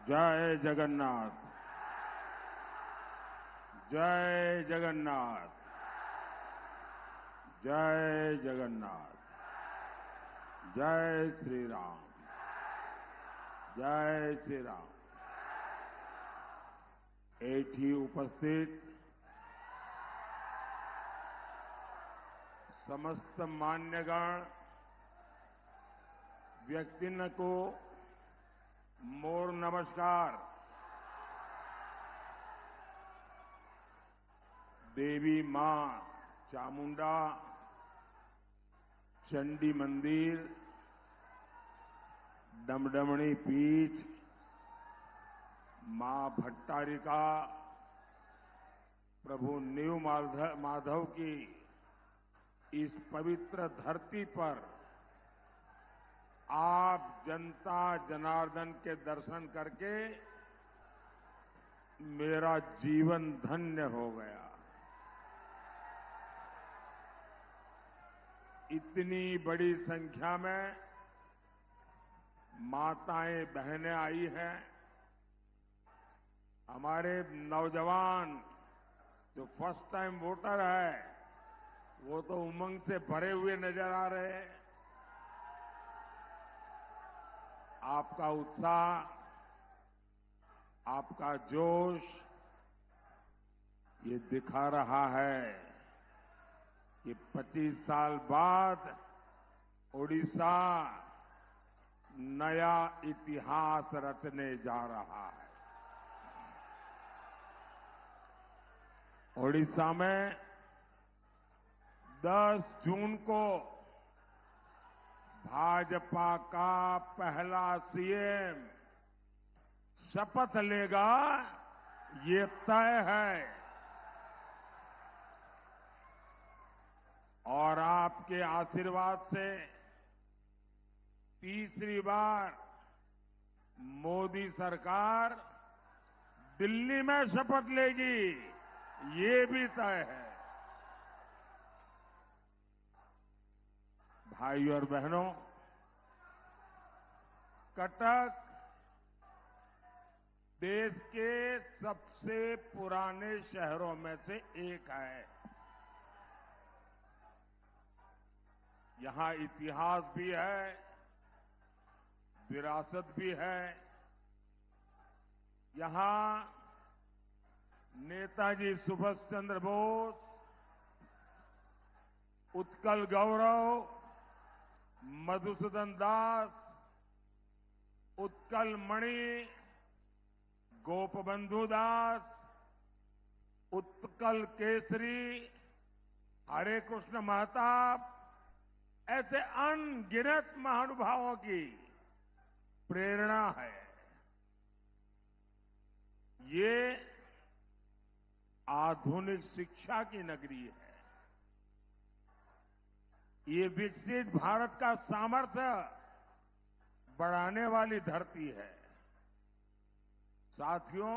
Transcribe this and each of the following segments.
जय जगन्नाथ। जय जगन्नाथ। जय जगन्नाथ। जय श्री राम। जय श्री राम। एठी उपस्थित समस्त मान्यगण व्यक्तिन को मोर नमस्कार। देवी मां चामुंडा, चंडी मंदिर, डमडमणी पीठ, मां भट्टारिका, प्रभु नीव माधव की इस पवित्र धरती पर आप जनता जनार्दन के दर्शन करके मेरा जीवन धन्य हो गया। इतनी बड़ी संख्या में माताएं बहनें आई हैं। हमारे नौजवान जो फर्स्ट टाइम वोटर है वो तो उमंग से भरे हुए नजर आ रहे हैं। आपका उत्साह, आपका जोश ये दिखा रहा है कि 25 साल बाद ओडिशा नया इतिहास रचने जा रहा है। ओडिशा में 10 जून को भाजपा का पहला सीएम शपथ लेगा, ये तय है। और आपके आशीर्वाद से तीसरी बार मोदी सरकार दिल्ली में शपथ लेगी, ये भी तय है। भाइयों और बहनों, कटक देश के सबसे पुराने शहरों में से एक है। यहां इतिहास भी है, विरासत भी है। यहां नेताजी सुभाष चंद्र बोस, उत्कल गौरव, मधुसूदन दास, उत्कल मणि, गोपबंधु दास, उत्कल केसरी, हरे कृष्ण महताब, ऐसे अनगिनत महानुभावों की प्रेरणा है। ये आधुनिक शिक्षा की नगरी है। ये विकसित भारत का सामर्थ्य बढ़ाने वाली धरती है। साथियों,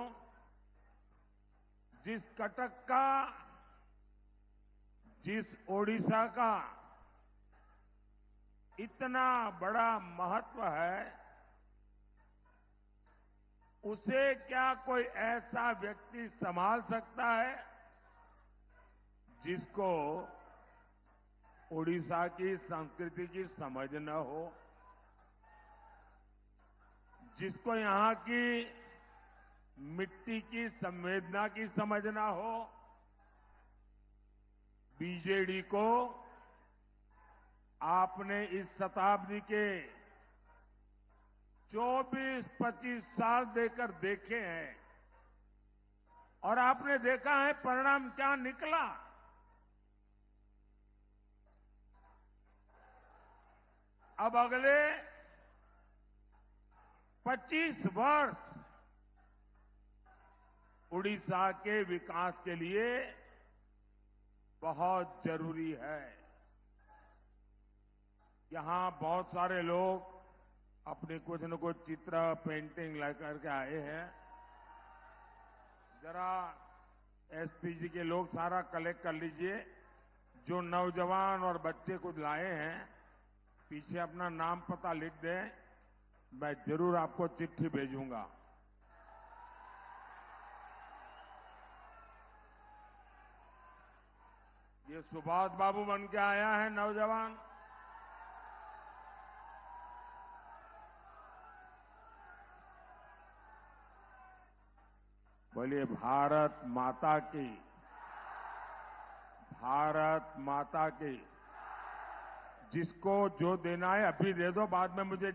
जिस कटक का, जिस ओडिशा का इतना बड़ा महत्व है, उसे क्या कोई ऐसा व्यक्ति संभाल सकता है जिसको ओडिशा की संस्कृति की समझ न हो, जिसको यहां की मिट्टी की संवेदना की समझ न हो? बीजेडी को आपने इस शताब्दी के 24-25 साल देकर देखे हैं और आपने देखा है परिणाम क्या निकला। अब अगले 25 वर्ष उड़ीसा के विकास के लिए बहुत जरूरी है। यहां बहुत सारे लोग अपने कुछ न कुछ चित्र, पेंटिंग लेकर के आए हैं। जरा एसपीजी के लोग सारा कलेक्ट कर लीजिए। जो नौजवान और बच्चे कुछ लाए हैं, पीछे अपना नाम पता लिख दें, मैं जरूर आपको चिट्ठी भेजूंगा। ये सुभाष बाबू बन के आया है नौजवान। बोलिए भारत माता की, भारत माता की। जिसको जो देना है अभी दे दो, बाद में मुझे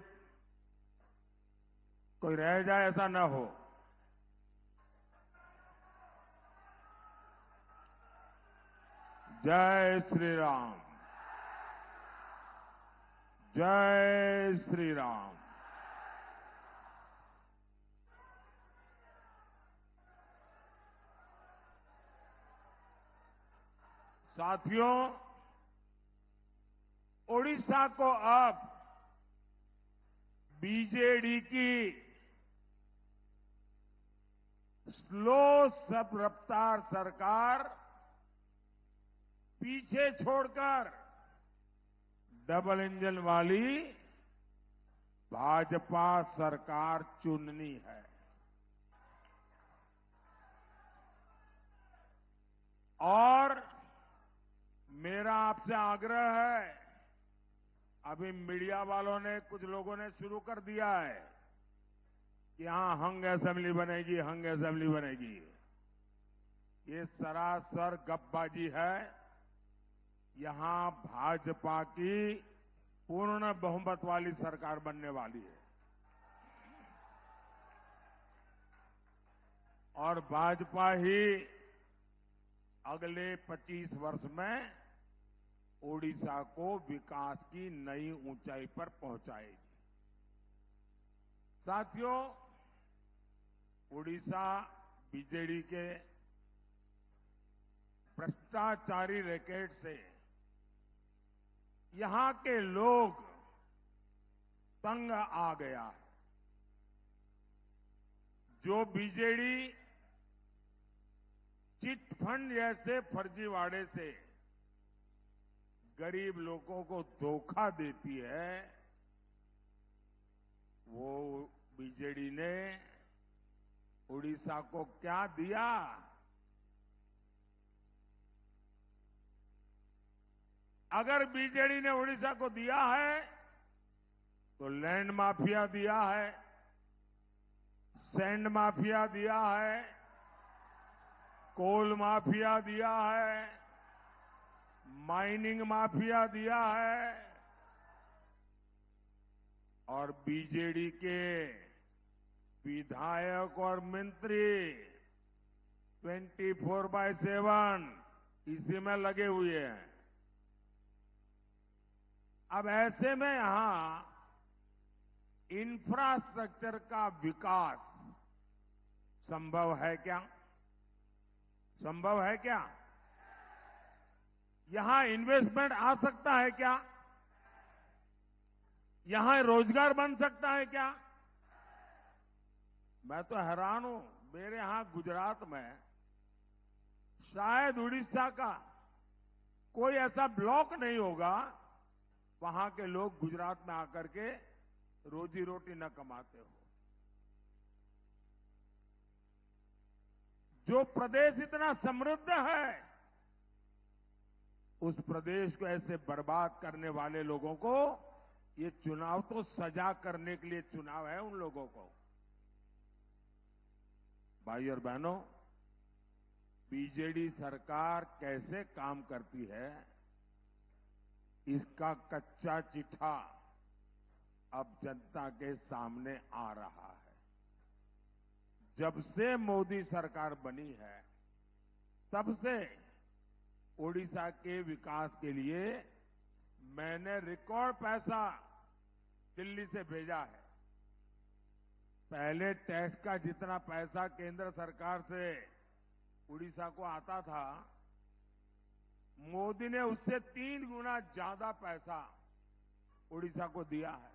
कोई रह जाए ऐसा न हो। जय श्री राम, जय श्री राम। साथियों, ओडिशा को अब बीजेडी की स्लो सब रफ्तार सरकार पीछे छोड़कर डबल इंजन वाली भाजपा सरकार चुननी है। और मेरा आपसे आग्रह है, अभी मीडिया वालों ने, कुछ लोगों ने शुरू कर दिया है कि यहां हंग असेंबली बनेगी, हंग असेंबली बनेगी। ये सरासर गपबाजी है। यहां भाजपा की पूर्ण बहुमत वाली सरकार बनने वाली है और भाजपा ही अगले 25 वर्ष में ओडिशा को विकास की नई ऊंचाई पर पहुंचाएगी। साथियों, ओडिशा बीजेडी के भ्रष्टाचारी रैकेट से यहां के लोग तंग आ गया है। जो बीजेडी चिट फंड जैसे फर्जीवाड़े से गरीब लोगों को धोखा देती है, वो बीजेडी ने ओडिशा को क्या दिया? अगर बीजेडी ने ओडिशा को दिया है तो लैंड माफिया दिया है, सैंड माफिया दिया है, कोल माफिया दिया है, माइनिंग माफिया दिया है और बीजेडी के विधायक और मंत्री 24/7 इसी में लगे हुए हैं। अब ऐसे में यहां इंफ्रास्ट्रक्चर का विकास संभव है क्या? संभव है क्या? यहां इन्वेस्टमेंट आ सकता है क्या? यहां रोजगार बन सकता है क्या? मैं तो हैरान हूं। मेरे यहां गुजरात में शायद उड़ीसा का कोई ऐसा ब्लॉक नहीं होगा वहां के लोग गुजरात में आकर के रोजी रोटी न कमाते हो। जो प्रदेश इतना समृद्ध है, उस प्रदेश को ऐसे बर्बाद करने वाले लोगों को ये चुनाव तो सजा करने के लिए चुनाव है। उन लोगों को, भाई और बहनों, बीजेडी सरकार कैसे काम करती है, इसका कच्चा चिट्ठा अब जनता के सामने आ रहा है। जब से मोदी सरकार बनी है, तब से ओडिशा के विकास के लिए मैंने रिकॉर्ड पैसा दिल्ली से भेजा है। पहले टैक्स का जितना पैसा केंद्र सरकार से उड़ीसा को आता था, मोदी ने उससे 3 गुना ज्यादा पैसा उड़ीसा को दिया है।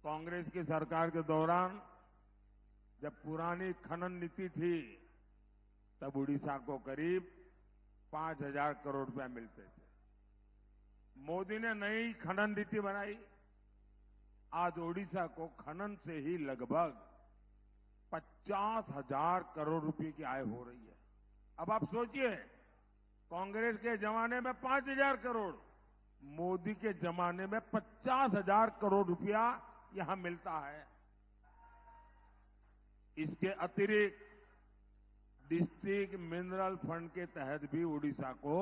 कांग्रेस की सरकार के दौरान जब पुरानी खनन नीति थी, तब उड़ीसा को करीब 5,000 करोड़ रुपए मिलते थे। मोदी ने नई खनन नीति बनाई। आज ओडिशा को खनन से ही लगभग 50,000 करोड़ रुपए की आय हो रही है। अब आप सोचिए, कांग्रेस के जमाने में 5,000 करोड़, मोदी के जमाने में 50,000 करोड़ रुपया यहां मिलता है। इसके अतिरिक्त डिस्ट्रिक्ट मिनरल फंड के तहत भी उड़ीसा को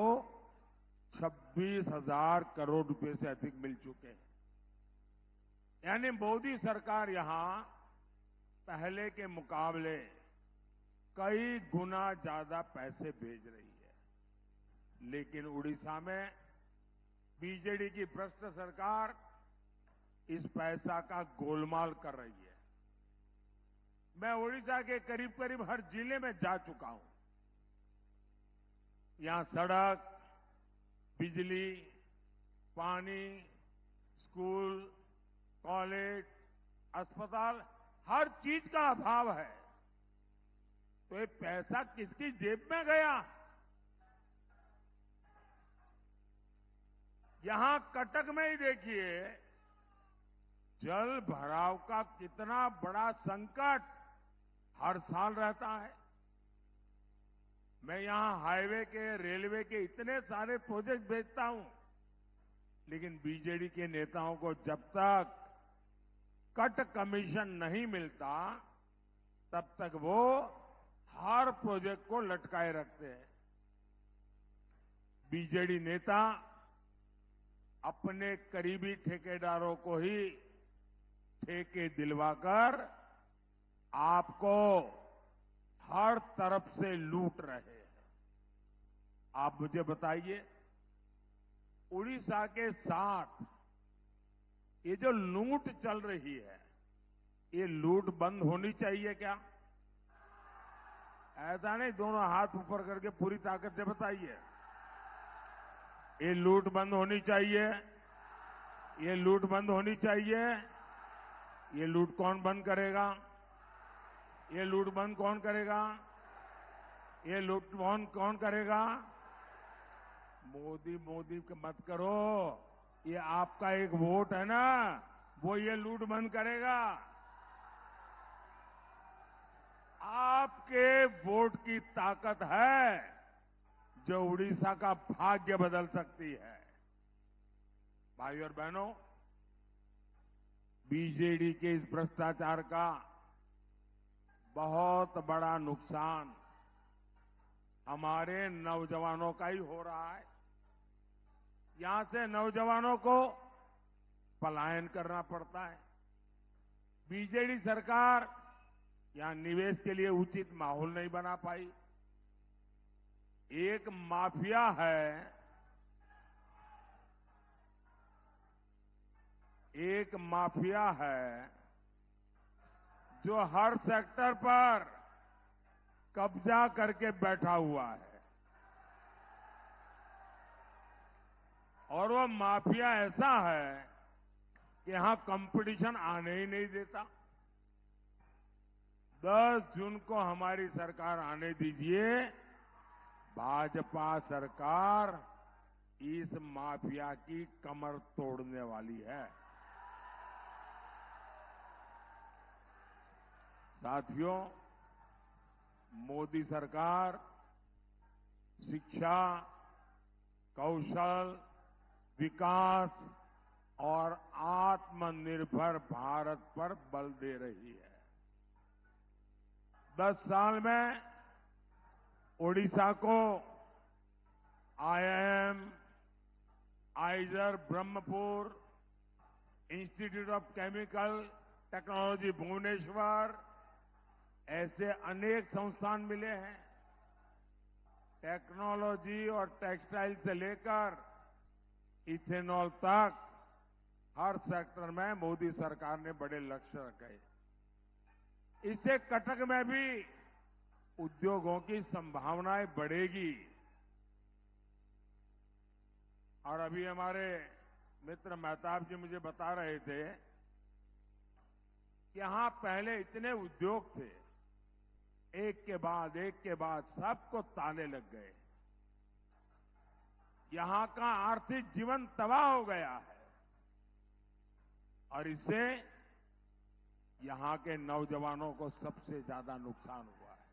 26,000 करोड़ रुपए से अधिक मिल चुके हैं। यानी मोदी सरकार यहां पहले के मुकाबले कई गुना ज्यादा पैसे भेज रही है। लेकिन उड़ीसा में बीजेडी की भ्रष्ट सरकार इस पैसा का गोलमाल कर रही है। मैं उड़ीसा के करीब करीब हर जिले में जा चुका हूं। यहां सड़क, बिजली, पानी, स्कूल, कॉलेज, अस्पताल, हर चीज का अभाव है। तो ये पैसा किसकी जेब में गया? यहां कटक में ही देखिए, जल भराव का कितना बड़ा संकट हर साल रहता है। मैं यहां हाईवे के, रेलवे के इतने सारे प्रोजेक्ट भेजता हूं, लेकिन बीजेडी के नेताओं को जब तक कट कमीशन नहीं मिलता, तब तक वो हर प्रोजेक्ट को लटकाए रखते हैं। बीजेडी नेता अपने करीबी ठेकेदारों को ही ठेके दिलवाकर आपको हर तरफ से लूट रहे हैं। आप मुझे बताइए, उड़ीसा के साथ ये जो लूट चल रही है, ये लूट बंद होनी चाहिए क्या? ऐसा नहीं दोनों हाथ ऊपर करके पूरी ताकत से बताइए। ये लूट बंद होनी चाहिए, ये लूट बंद होनी चाहिए। ये लूट कौन बंद करेगा? ये लूट बंद कौन करेगा? ये लूट कौन करेगा? मोदी मोदी मत करो, ये आपका एक वोट है ना, वो ये लूट बंद करेगा। आपके वोट की ताकत है जो उड़ीसा का भाग्य बदल सकती है। भाइयों और बहनों, बीजेडी के इस भ्रष्टाचार का बहुत बड़ा नुकसान हमारे नौजवानों का ही हो रहा है। यहां से नौजवानों को पलायन करना पड़ता है। बीजेडी सरकार यहां निवेश के लिए उचित माहौल नहीं बना पाई। एक माफिया है, एक माफिया है जो हर सेक्टर पर कब्जा करके बैठा हुआ है। और वो माफिया ऐसा है कि यहां कंपटीशन आने ही नहीं देता। 10 जून को हमारी सरकार आने दीजिए, भाजपा सरकार इस माफिया की कमर तोड़ने वाली है। साथियों, मोदी सरकार शिक्षा, कौशल, विकास और आत्मनिर्भर भारत पर बल दे रही है। 10 साल में ओडिशा को IIM, IISER Brahmapur, institute of chemical technology Bhubaneswar, ऐसे अनेक संस्थान मिले हैं। टेक्नोलॉजी और टेक्सटाइल से लेकर इथेनॉल तक हर सेक्टर में मोदी सरकार ने बड़े लक्ष्य रखे। इससे कटक में भी उद्योगों की संभावनाएं बढ़ेगी। और अभी हमारे मित्र मेहताब जी मुझे बता रहे थे कि यहां पहले इतने उद्योग थे, एक के बाद सबको ताले लग गए। यहां का आर्थिक जीवन तबाह हो गया है और इससे यहां के नौजवानों को सबसे ज्यादा नुकसान हुआ है।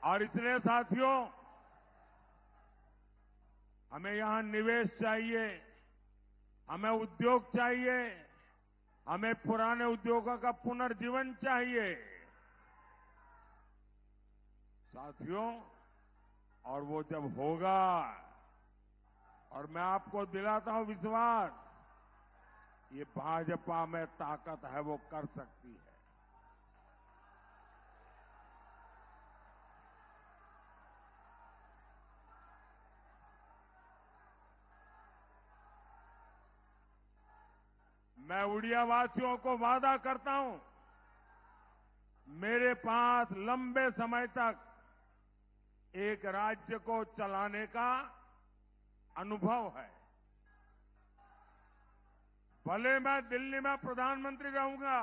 और इसलिए साथियों, हमें यहां निवेश चाहिए, हमें उद्योग चाहिए, हमें पुराने उद्योगों का पुनर्जीवन चाहिए। साथियों, और वो जब होगा, और मैं आपको दिलाता हूं विश्वास, ये भाजपा में ताकत है, वो कर सकती है। मैं उड़िया वासियों को वादा करता हूं, मेरे पास लंबे समय तक एक राज्य को चलाने का अनुभव है। भले मैं दिल्ली में प्रधानमंत्री रहूंगा,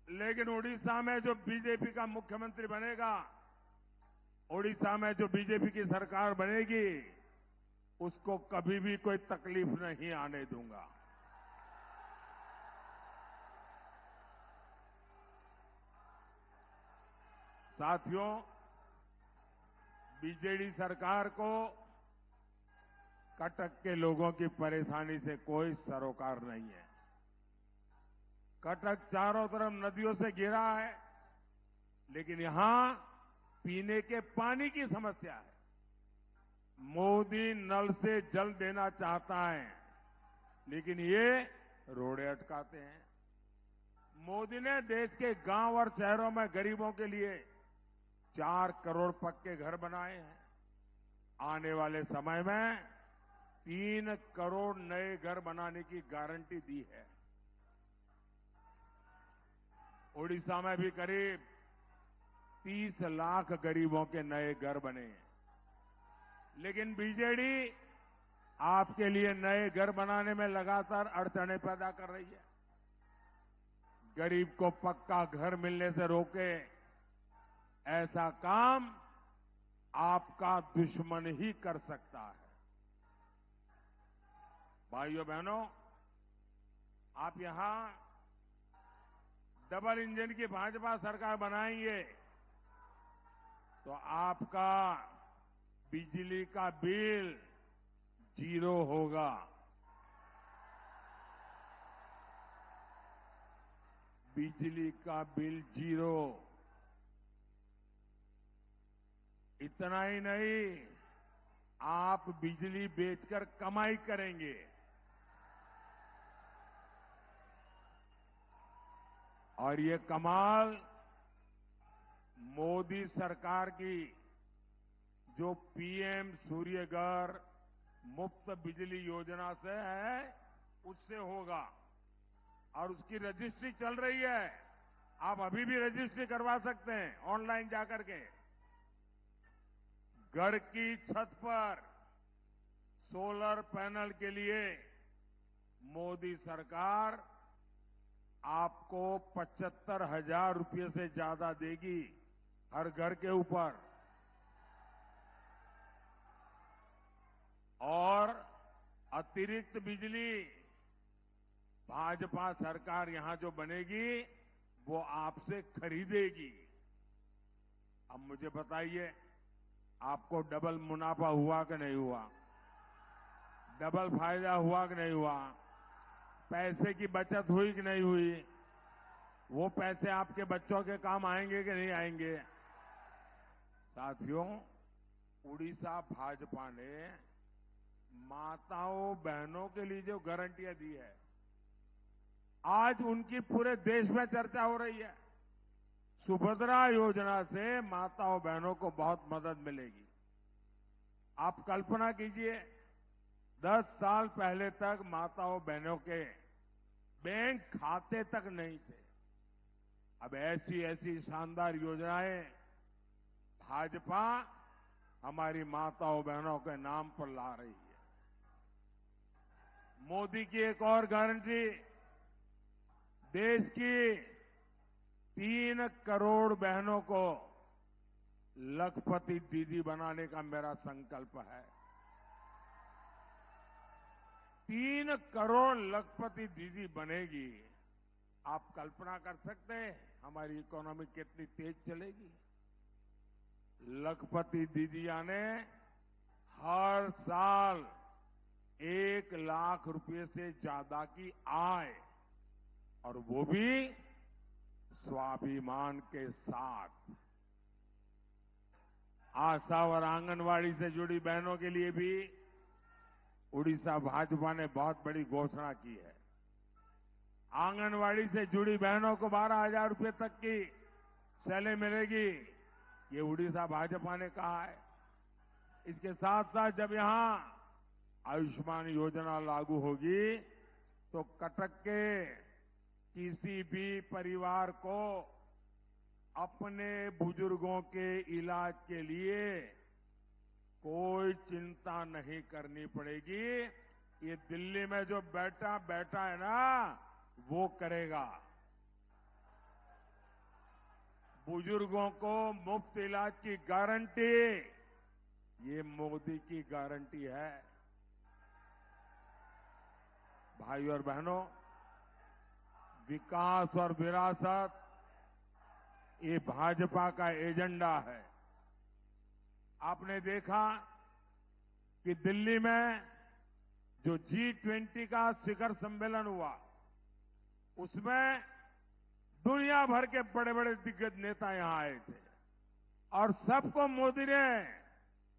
लेकिन उड़ीसा में जो बीजेपी का मुख्यमंत्री बनेगा, उड़ीसा में जो बीजेपी की सरकार बनेगी, उसको कभी भी कोई तकलीफ नहीं आने दूंगा। साथियों, बीजेडी सरकार को कटक के लोगों की परेशानी से कोई सरोकार नहीं है। कटक चारों तरफ नदियों से घिरा है, लेकिन यहां पीने के पानी की समस्या है। मोदी नल से जल देना चाहता है, लेकिन ये रोड़े अटकाते हैं। मोदी ने देश के गांव और शहरों में गरीबों के लिए 4 करोड़ पक्के घर बनाए हैं। आने वाले समय में 3 करोड़ नए घर बनाने की गारंटी दी है। ओडिशा में भी करीब 30 लाख गरीबों के नए घर बने हैं। लेकिन बीजेडी आपके लिए नए घर बनाने में लगातार अड़चनें पैदा कर रही है। गरीब को पक्का घर मिलने से रोके, ऐसा काम आपका दुश्मन ही कर सकता है। भाइयों बहनों, आप यहां डबल इंजन की भाजपा सरकार बनाएंगे तो आपका बिजली का बिल 0 होगा। बिजली का बिल 0। इतना ही नहीं, आप बिजली बेचकर कमाई करेंगे। और ये कमाल मोदी सरकार की जो पीएम सूर्यघर मुफ्त बिजली योजना से है, उससे होगा। और उसकी रजिस्ट्री चल रही है। आप अभी भी रजिस्ट्री करवा सकते हैं ऑनलाइन जाकर के। घर की छत पर सोलर पैनल के लिए मोदी सरकार आपको 75,000 रुपये से ज्यादा देगी हर घर के ऊपर। और अतिरिक्त बिजली भाजपा सरकार यहां जो बनेगी, वो आपसे खरीदेगी। अब मुझे बताइए, आपको डबल मुनाफा हुआ कि नहीं हुआ? डबल फायदा हुआ कि नहीं हुआ? पैसे की बचत हुई कि नहीं हुई? वो पैसे आपके बच्चों के काम आएंगे कि नहीं आएंगे? साथियों, उड़ीसा भाजपा ने माताओं बहनों के लिए जो गारंटियां दी है, आज उनकी पूरे देश में चर्चा हो रही है। सुभद्रा योजना से माताओं बहनों को बहुत मदद मिलेगी। आप कल्पना कीजिए, 10 साल पहले तक माताओं बहनों के बैंक खाते तक नहीं थे। अब ऐसी ऐसी शानदार योजनाएं भाजपा हमारी माताओं बहनों के नाम पर ला रही है। मोदी की एक और गारंटी, देश की 3 करोड़ बहनों को लखपति दीदी बनाने का मेरा संकल्प है। 3 करोड़ लखपति दीदी बनेगी। आप कल्पना कर सकते हैं हमारी इकोनॉमी कितनी तेज चलेगी। लखपति दीदिया ने हर साल 1 लाख रुपए से ज्यादा की आय, और वो भी स्वाभिमान के साथ। आशा और आंगनवाड़ी से जुड़ी बहनों के लिए भी उड़ीसा भाजपा ने बहुत बड़ी घोषणा की है। आंगनवाड़ी से जुड़ी बहनों को 12,000 रुपए तक की सैलरी मिलेगी, ये उड़ीसा भाजपा ने कहा है। इसके साथ साथ जब यहां आयुष्मान योजना लागू होगी तो कटक के किसी भी परिवार को अपने बुजुर्गों के इलाज के लिए कोई चिंता नहीं करनी पड़ेगी। ये दिल्ली में जो बैठा है ना, वो करेगा। बुजुर्गों को मुफ्त इलाज की गारंटी, ये मोदी की गारंटी है। भाइयों और बहनों, विकास और विरासत ये भाजपा का एजेंडा है। आपने देखा कि दिल्ली में जो G20 का शिखर सम्मेलन हुआ, उसमें दुनिया भर के बड़े बड़े दिग्गज नेता यहां आए थे और सबको मोदी ने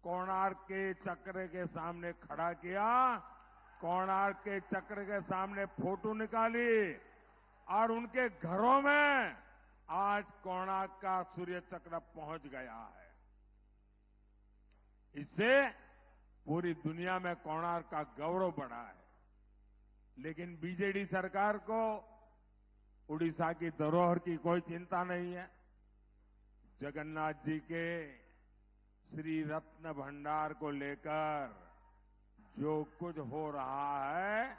कोणार्क के चक्र के सामने खड़ा किया, कोणार्क के चक्र के सामने फोटो निकाली और उनके घरों में आज कोणार्क का सूर्य चक्र पहुंच गया है। इससे पूरी दुनिया में कोणार्क का गौरव बढ़ा है। लेकिन बीजेडी सरकार को उड़ीसा की धरोहर की कोई चिंता नहीं है। जगन्नाथ जी के श्री रत्न भंडार को लेकर जो कुछ हो रहा है,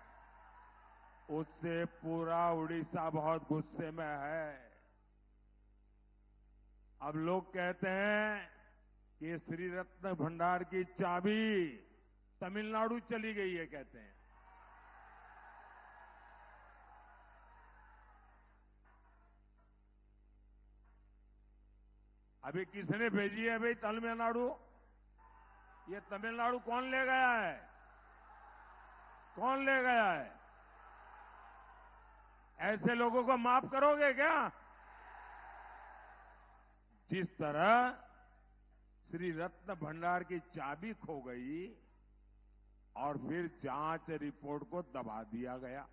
उससे पूरा उड़ीसा बहुत गुस्से में है। अब लोग कहते हैं कि श्री रत्न भंडार की चाबी तमिलनाडु चली गई है, कहते हैं। अभी किसने भेजी है भाई तमिलनाडु? ये तमिलनाडु कौन ले गया है? कौन ले गया है? ऐसे लोगों को माफ करोगे क्या? जिस तरह श्री रत्न भंडार की चाबी खो गई और फिर जांच रिपोर्ट को दबा दिया गया,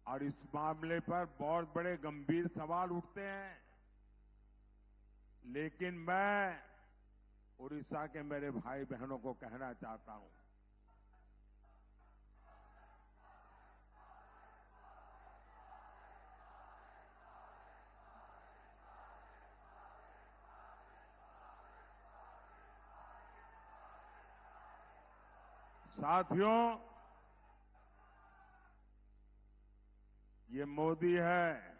और इस मामले पर बहुत बड़े गंभीर सवाल उठते हैं। लेकिन मैं उड़ीसा के मेरे भाई बहनों को कहना चाहता हूं, साथियों, ये मोदी है।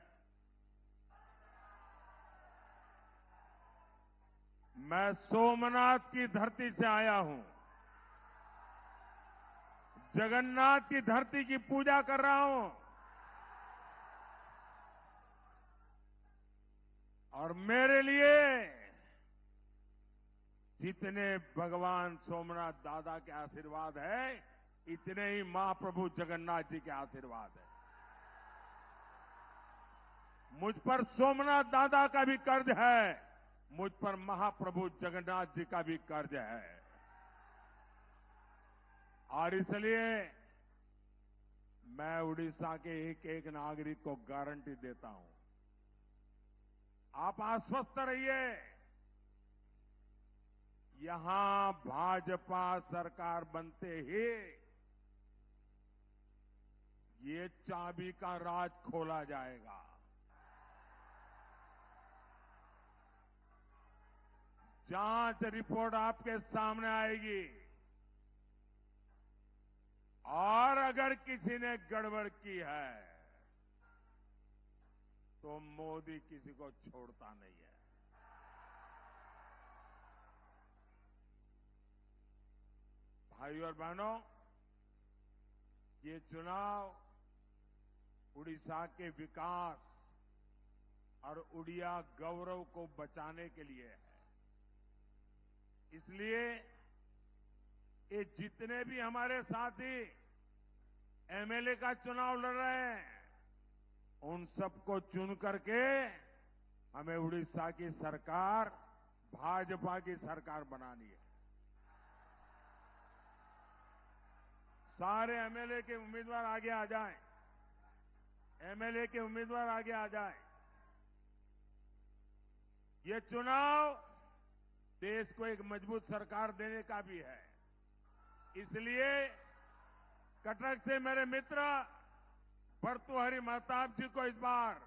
मैं सोमनाथ की धरती से आया हूं, जगन्नाथ की धरती की पूजा कर रहा हूं, और मेरे लिए जितने भगवान सोमनाथ दादा के आशीर्वाद है, इतने ही महाप्रभु जगन्नाथ जी के आशीर्वाद है। मुझ पर सोमनाथ दादा का भी कर्ज है, मुझ पर महाप्रभु जगन्नाथ जी का भी कर्ज है। और इसलिए मैं उड़ीसा के एक एक नागरिक को गारंटी देता हूं, आप आश्वस्त रहिए, यहां भाजपा सरकार बनते ही ये चाबी का राज खोला जाएगा। जांच रिपोर्ट आपके सामने आएगी, और अगर किसी ने गड़बड़ की है तो मोदी किसी को छोड़ता नहीं है। भाइयों और बहनों, ये चुनाव उड़ीसा के विकास और उड़िया गौरव को बचाने के लिए है। इसलिए ये जितने भी हमारे साथी एमएलए का चुनाव लड़ रहे हैं, उन सबको चुन करके हमें उड़ीसा की सरकार, भाजपा की सरकार बनानी है। सारे एमएलए के उम्मीदवार आगे आ जाएं, एमएलए के उम्मीदवार आगे आ जाएं। ये चुनाव देश को एक मजबूत सरकार देने का भी है। इसलिए कटक से मेरे मित्र भर्तृहरि महताब जी को इस बार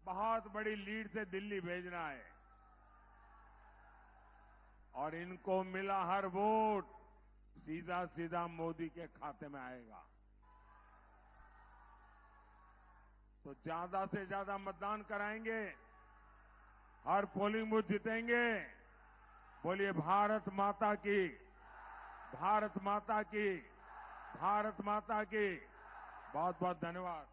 बहुत बड़ी लीड से दिल्ली भेजना है और इनको मिला हर वोट सीधा सीधा मोदी के खाते में आएगा। तो ज्यादा से ज्यादा मतदान कराएंगे, हर पोलिंग बूथ जीतेंगे। बोलिए भारत माता की, भारत माता की, भारत माता की। बहुत बहुत धन्यवाद।